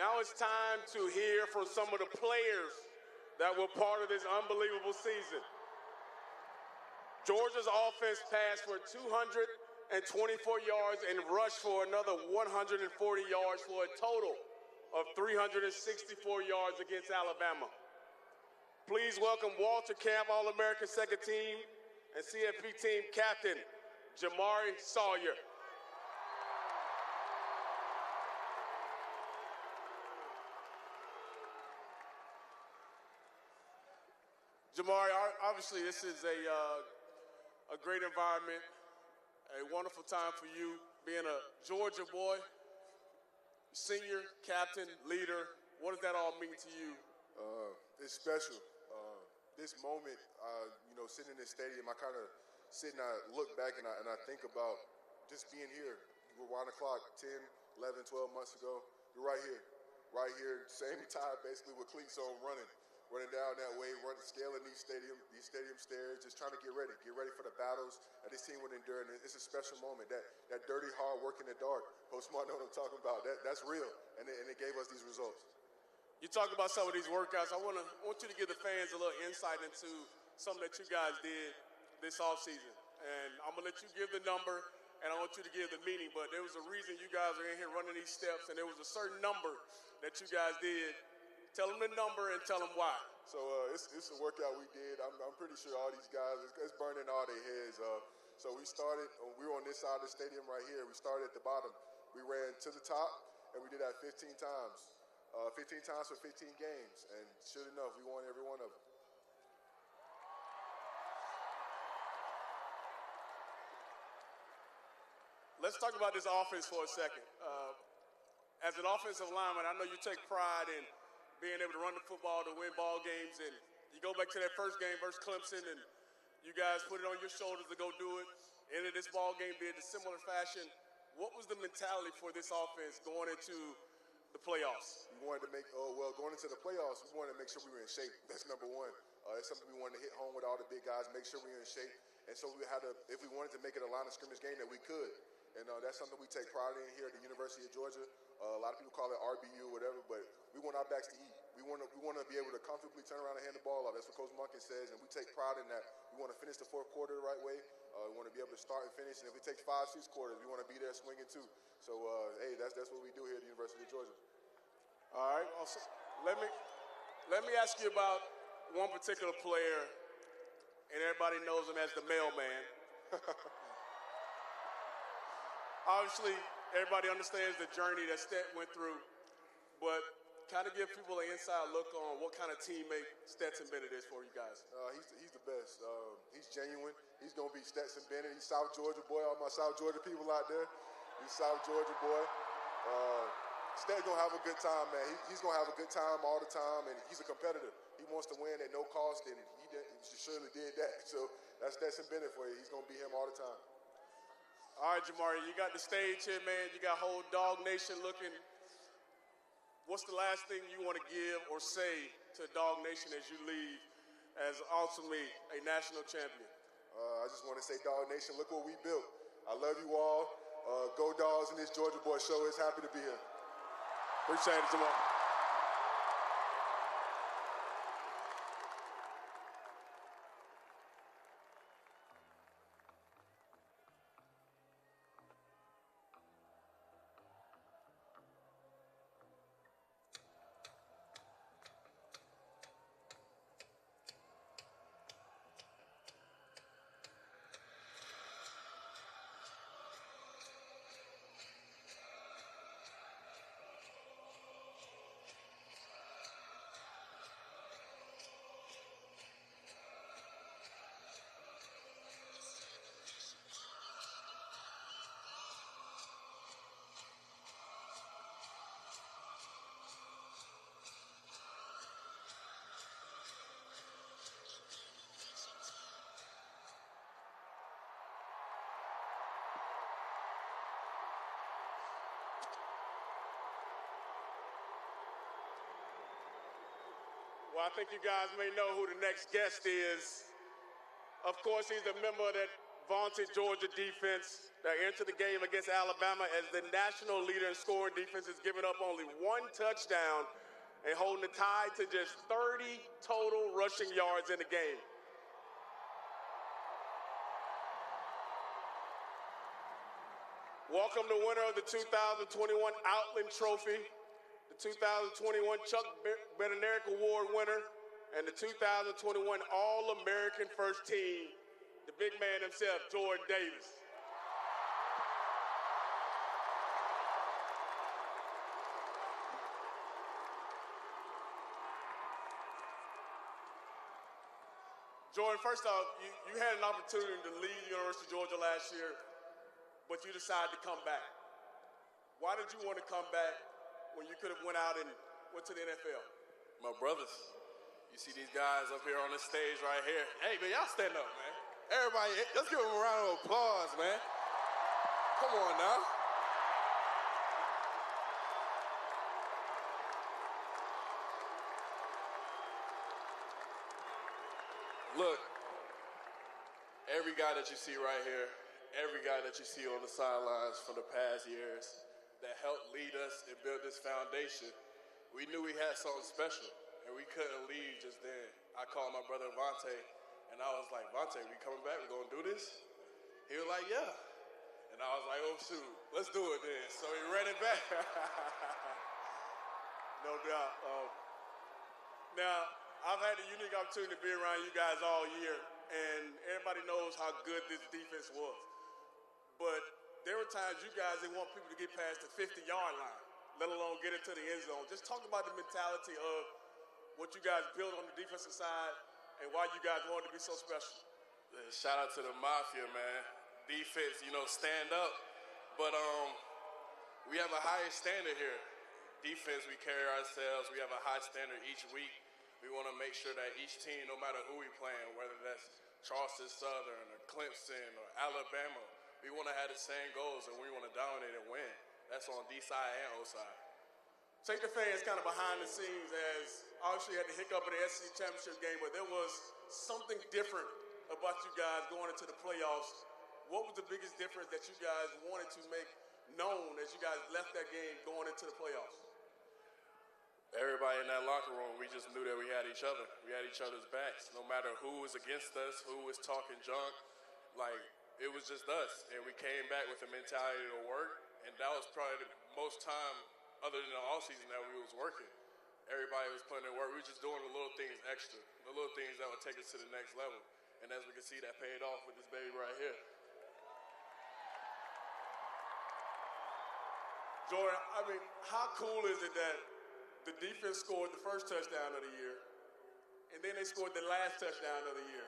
Now it's time to hear from some of the players that were part of this unbelievable season. Georgia's offense passed for 224 yards and rushed for another 140 yards for a total of 364 yards against Alabama. Please welcome Walter Camp, All-American second team, and CFP team captain, Jamari Sawyer. Jamari, obviously this is a great environment, a wonderful time for you, being a Georgia boy, senior, captain, leader. What does that all mean to you? It's special. This moment, sitting in this stadium, I kind of sit and I look back and I think about just being here. We were 1 o'clock 10, 11, 12 months ago. We're right here, same time basically with cleats on, running down that way, scaling these stadium stairs, just trying to get ready for the battles that this team would endure. And it's a special moment. That dirty, hard work in the dark, Coach Smart know what I'm talking about. That's real, and it gave us these results. You talk about some of these workouts. I want you to give the fans a little insight into something that you guys did this offseason. And I'm going to let you give the number, and I want you to give the meaning. But there was a reason you guys are in here running these steps, and there was a certain number that you guys did. Tell them the number and tell them why. So it's a workout we did. I'm pretty sure all these guys, it's burning all their heads. So we were on this side of the stadium right here. We started at the bottom. We ran to the top, and we did that 15 times. 15 times for 15 games. And sure enough, we won every one of them. Let's talk about this offense for a second. As an offensive lineman, I know you take pride in being able to run the football to win ball games, and you go back to that first game versus Clemson, and you guys put it on your shoulders to go do it. Ended this ball game being a similar fashion. What was the mentality for this offense going into the playoffs? We wanted to going into the playoffs, we wanted to make sure we were in shape. That's number one. It's something we wanted to hit home with all the big guys, make sure we were in shape. And so if we wanted to make it a line of scrimmage game, that we could. And that's something we take pride in here at the University of Georgia. A lot of people call it RBU or whatever, but we want our backs to eat. We want to be able to comfortably turn around and hand the ball off. That's what Coach Monken says, and we take pride in that. We want to finish the fourth quarter the right way. We want to be able to start and finish, and if it takes 5, 6 quarters, we want to be there swinging too. So, hey, that's what we do here at the University of Georgia. All right. Also, let me ask you about one particular player, and everybody knows him as the mailman. Obviously, everybody understands the journey that Stet went through, but kind of give people an inside look on what kind of teammate Stetson Bennett is for you guys. He's the best. He's genuine. He's going to be Stetson Bennett. He's South Georgia boy. All my South Georgia people out there. He's South Georgia boy. Stet's going to have a good time, man. He's going to have a good time all the time, and he's a competitor. He wants to win at no cost, and he surely did that. So that's Stetson Bennett for you. He's going to be him all the time. All right, Jamari, you got the stage here, man. You got whole Dog Nation looking. What's the last thing you want to give or say to Dog Nation as you leave as ultimately a national champion? I just want to say, Dog Nation, look what we built. I love you all. Go Dogs in this Georgia Boy show. It's happy to be here. Appreciate it, Jamari. Well, I think you guys may know who the next guest is. Of course, he's a member of that vaunted Georgia defense. that entered the game against Alabama as the national leader in scoring defenses, giving up only 1 touchdown and holding the tie to just 30 total rushing yards in the game. Welcome the winner of the 2021 Outland Trophy, the 2021 Chuck Bednarik Award winner, and the 2021 All-American First Team, the big man himself, Jordan Davis. Jordan, first off, you had an opportunity to leave the University of Georgia last year, but you decided to come back. Why did you want to come back when you could have went out and went to the NFL? My brothers. You see these guys up here on the stage right here. Hey, man, y'all stand up, man. Everybody, let's give them a round of applause, man. Come on now. Look, every guy that you see right here, every guy that you see on the sidelines from the past years that helped lead us and build this foundation, we knew we had something special, and we couldn't leave just then. I called my brother Vontae, and I was like, Vontae, we coming back? We gonna do this? He was like, yeah. And I was like, oh, shoot, let's do it then. So he ran it back. No doubt. Now, I've had the unique opportunity to be around you guys all year, and everybody knows how good this defense was. But there were times you guys didn't want people to get past the 50-yard line, let alone get into the end zone. Just talk about the mentality of what you guys built on the defensive side and why you guys wanted to be so special. Shout out to the Mafia, man. Defense, stand up. But we have a higher standard here. Defense, we carry ourselves. We have a high standard each week. We want to make sure that each team, no matter who we playing, whether that's Charleston Southern or Clemson or Alabama, we want to have the same goals and we want to dominate and win. That's on D side and O side. Take the fans kind of behind the scenes as obviously you had the hiccup in the SEC championship game, but there was something different about you guys going into the playoffs. What was the biggest difference that you guys wanted to make known as you guys left that game going into the playoffs? Everybody in that locker room, we just knew that we had each other. We had each other's backs. No matter who was against us, who was talking junk, it was just us. And we came back with the mentality to work, and that was probably the most time, other than the offseason, that we was working. Everybody was putting in work. We were just doing the little things extra, the little things that would take us to the next level. And as we can see, that paid off with this baby right here. Jordan, I mean, how cool is it that the defense scored the first touchdown of the year, and then they scored the last touchdown of the year?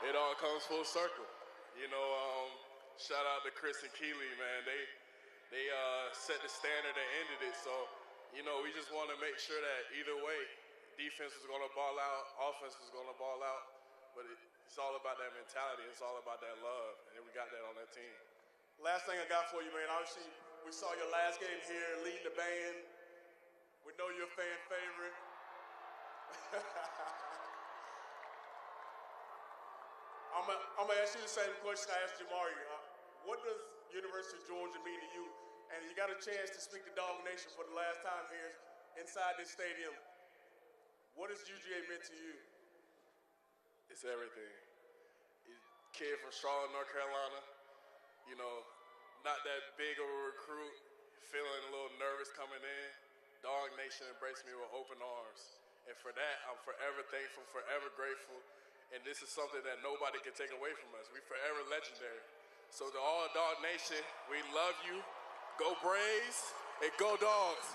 It all comes full circle. Shout out to Chris and Keeley, man. They set the standard and ended it. So, we just want to make sure that either way, defense is going to ball out, offense is going to ball out, but it's all about that mentality. It's all about that love, and we got that on that team. Last thing I got for you, man, obviously we saw your last game here leading the band. We know you're a fan favorite. I'm going to ask you the same question I asked Jamari. What does University of Georgia mean to you? And you got a chance to speak to Dog Nation for the last time here inside this stadium. What has UGA meant to you? It's everything. Kid from Charlotte, North Carolina. Not that big of a recruit, feeling a little nervous coming in. Dog Nation embraced me with open arms. And for that, I'm forever thankful, forever grateful. And this is something that nobody can take away from us. We're forever legendary. So to all Dog Nation, we love you. Go Braves and go Dogs.